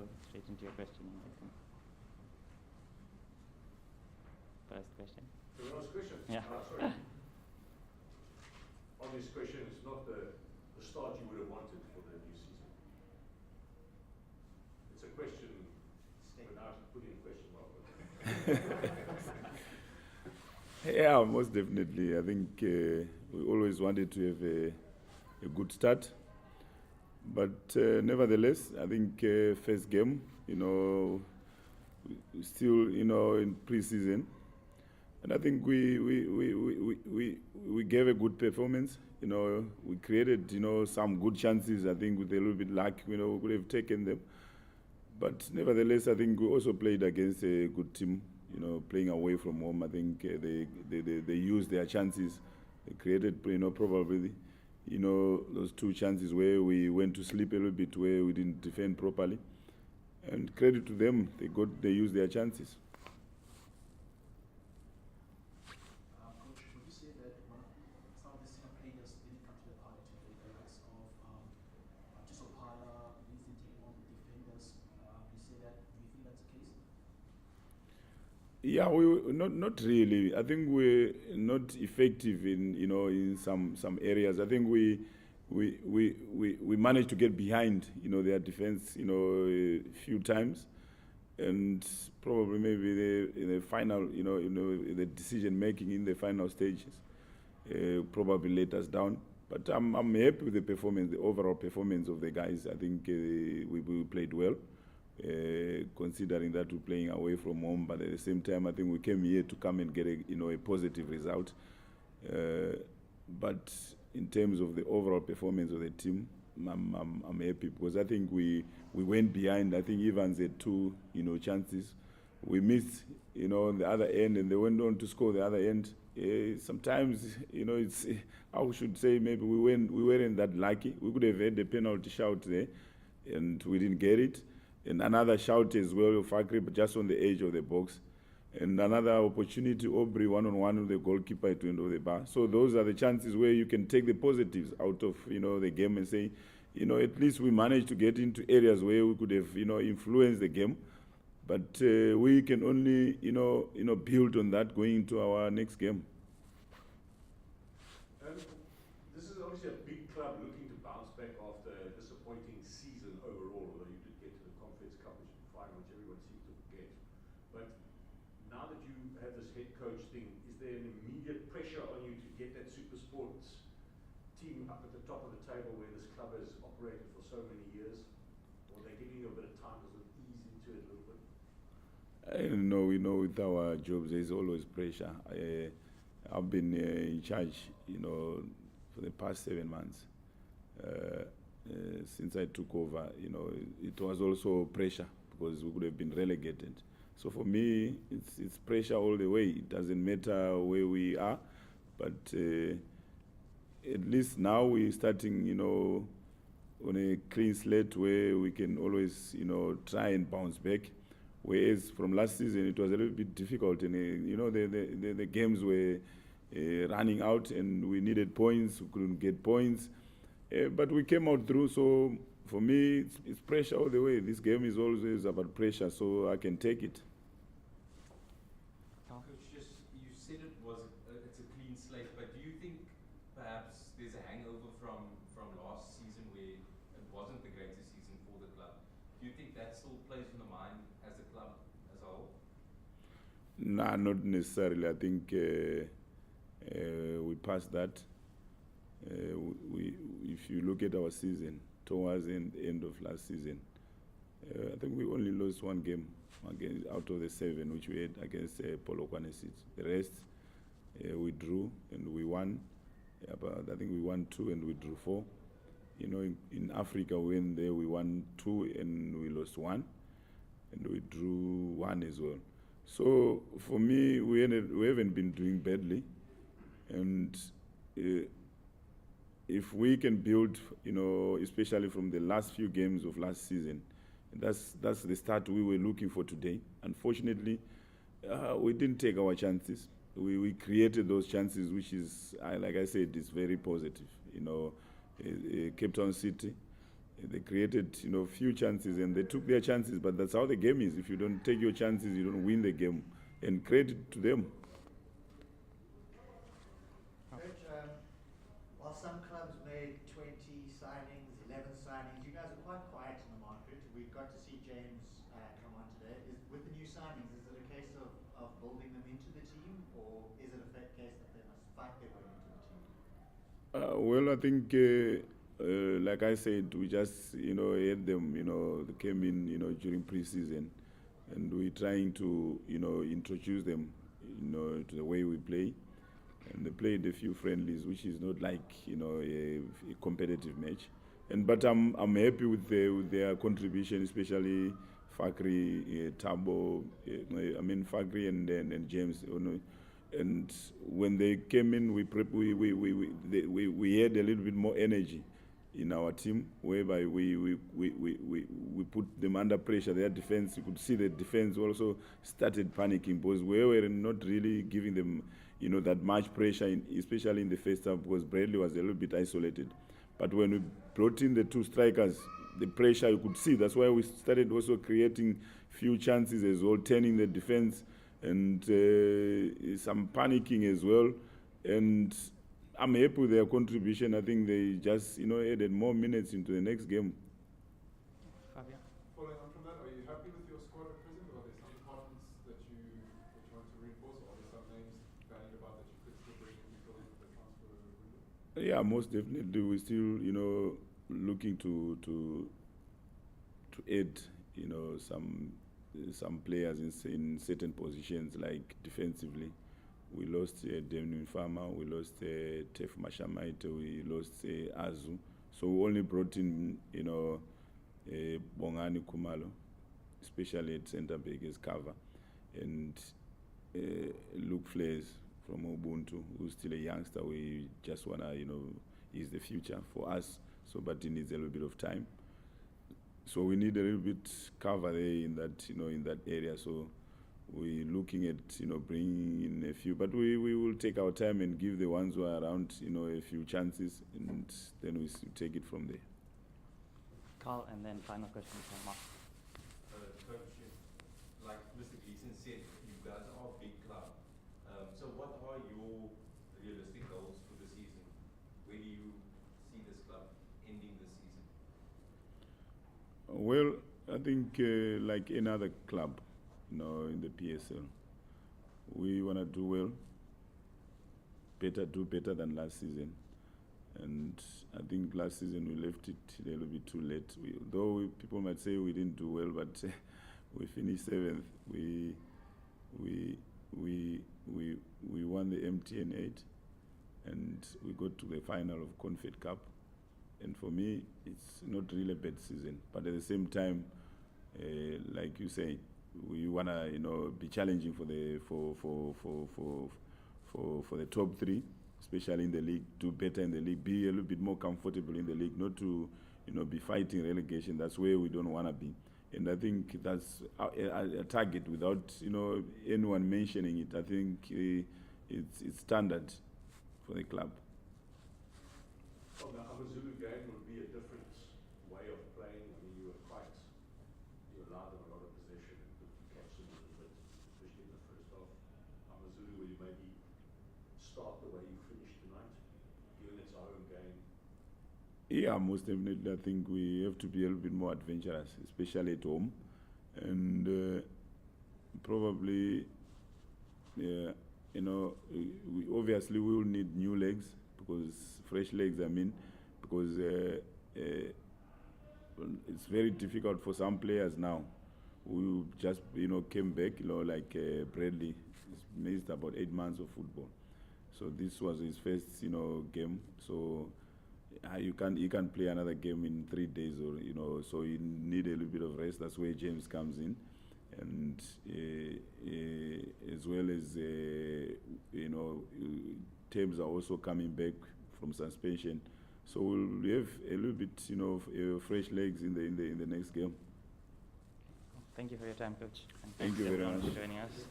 go straight into your questioning, I think. First question. Can we ask questions? Yeah. Sorry. Obvious question, it's not the start you would have wanted for the new season. It's a question without putting a question mark. Yeah, most definitely. I think we always wanted to have a good start. But nevertheless, I think first game, still, in pre-season. And I think we gave a good performance. We created, some good chances. I think with a little bit luck, we could have taken them. But nevertheless, I think we also played against a good team. Playing away from home. I think they used their chances. They created, probably, those two chances where we went to sleep a little bit, where we didn't defend properly. And credit to them, they used their chances. Coach, would you say that some of the senior players didn't come to the party today, the likes of just Opala, Nathan taking on the defenders? You say that? Do you think that's the case? Yeah, we not really. I think we're not effective in some areas. I think we managed to get behind their defense a few times, and probably maybe in the final the decision making in the final stages probably let us down. But I'm happy with the performance, the overall performance of the guys. I think we played well. Considering that we're playing away from home, but at the same time, I think we came here to come and get a positive result. But in terms of the overall performance of the team, I'm happy because I think we went behind. I think Evans had two chances. We missed on the other end, and they went on to score the other end. Sometimes it's I should say maybe we weren't that lucky. We could have had the penalty shout there, and we didn't get it. And another shout as well of Fakri, but just on the edge of the box. And another opportunity, Aubrey one-on-one with the goalkeeper at the end of the bar. So those are the chances where you can take the positives out of the game and say, at least we managed to get into areas where we could have influenced the game. But we can only build on that going into our next game. This is obviously a big club looking to bounce back after a disappointing season overall, although you did get to the Conference Cup final, which everyone seems to forget. But now that you have this head coach thing, is there an immediate pressure on you to get that SuperSport team up at the top of the table where this club has operated for so many years? Or are they giving you a bit of time to ease into it a little bit? I don't know. We know with our jobs, there's always pressure. I've been in charge, for the past 7 months. Since I took over, it was also pressure because we could have been relegated. So for me, it's pressure all the way. It doesn't matter where we are, but at least now we're starting, on a clean slate where we can always, try and bounce back. Whereas from last season, it was a little bit difficult, and the games were running out, and we needed points. We couldn't get points. But we came out through, so for me, it's pressure all the way. This game is always about pressure, so I can take it. Coach, you said it's a clean slate, but do you think perhaps there's a hangover from last season where it wasn't the greatest season for the club? Do you think that still plays on the mind as a club as a whole? Nah, not necessarily. I think we passed that. If you look at our season, towards the end of last season, I think we only lost one game out of the 7 which we had against Polokwane City. The rest, we drew and we won. But I think we won 2 and we drew 4. In Africa, we went there, we won 2 and we lost 1, and we drew 1 as well. So for me, we haven't been doing badly, and if we can build, especially from the last few games of last season, that's the start we were looking for today. Unfortunately, we didn't take our chances. We created those chances, which is, like I said, is very positive. Cape Town City, They created, few chances, and they took their chances. But that's how the game is. If you don't take your chances, you don't win the game. And credit to them. Coach, while some clubs made 20 signings, 11 signings, you guys are quite quiet in the market. We got to see James come on today. With the new signings, is it a case of building them into the team, or is it a case that they must fight their way into the team? Well, I think, like I said, we just, had them, they came in, during preseason, and we're trying to, introduce them, to the way we play. And they played a few friendlies, which is not like, a competitive match. But I'm happy with their contribution, especially Fakri, Tabo, Fakri and James. And when they came in, we had a little bit more energy in our team, whereby we put them under pressure. Their defense, you could see the defense also started panicking because we were not really giving them, that much pressure, especially in the first half, because Bradley was a little bit isolated. But when we brought in the two strikers, the pressure you could see. That's why we started also creating few chances as well, turning the defense, and some panicking as well. And I'm happy with their contribution. I think they just, added more minutes into the next game. Fabian? Following on from that, are you happy with your squad at present, or are there some departments that you want to reinforce, or are there some names bandied about that you could still bring in before the transfer window? Yeah, most definitely. We're still, looking to add, some players in certain positions, like defensively. We lost Demni Farmer, we lost Tef Mashamaite, we lost Azu. So we only brought in, Bongani Kumalo, especially at centre back as cover, and Luke Flares from Ubuntu, who's still a youngster. We just wanna, he's the future for us. So, but he needs a little bit of time. So we need a little bit cover there in that, in that area. So we're looking at, bringing in a few, but we will take our time and give the ones who are around, a few chances, and then we take it from there. Carl, and then final question from Mark. Coach, like Mr. Gleeson said, you guys are a big club. So what are your realistic goals for the season? Where do you see this club ending this season? Well, I think like any other club, in the PSL, we want to do well, do better than last season. And I think last season we left it a little bit too late. People might say we didn't do well, but we finished 7th. We won the MTN 8, and we got to the final of Confed Cup. And for me, it's not really a bad season. But at the same time, like you say, we wanna be challenging for the top 3, especially in the league. Do better in the league. Be a little bit more comfortable in the league. Not to be fighting relegation. That's where we don't wanna be. And I think that's a target without anyone mentioning it. I think it's standard for the club. Well, the Amazulu game will be a different way of playing. I mean, you allowed them a lot of possession and could catch them a little bit, especially in the first half. Amazulu, will you maybe start the way you finished tonight, given it's our own game? Yeah, most definitely. I think we have to be a little bit more adventurous, especially at home. And probably, obviously we will need new legs, fresh legs, because it's very difficult for some players now who just, came back, like Bradley. He's missed about 8 months of football. So this was his first, game. So he can play another game in 3 days, or so you need a little bit of rest. That's where James comes in, and as well as teams are also coming back from suspension. So we'll have a little bit, fresh legs in the next game. Thank you for your time, Coach. And Thank you very everyone much. for joining us.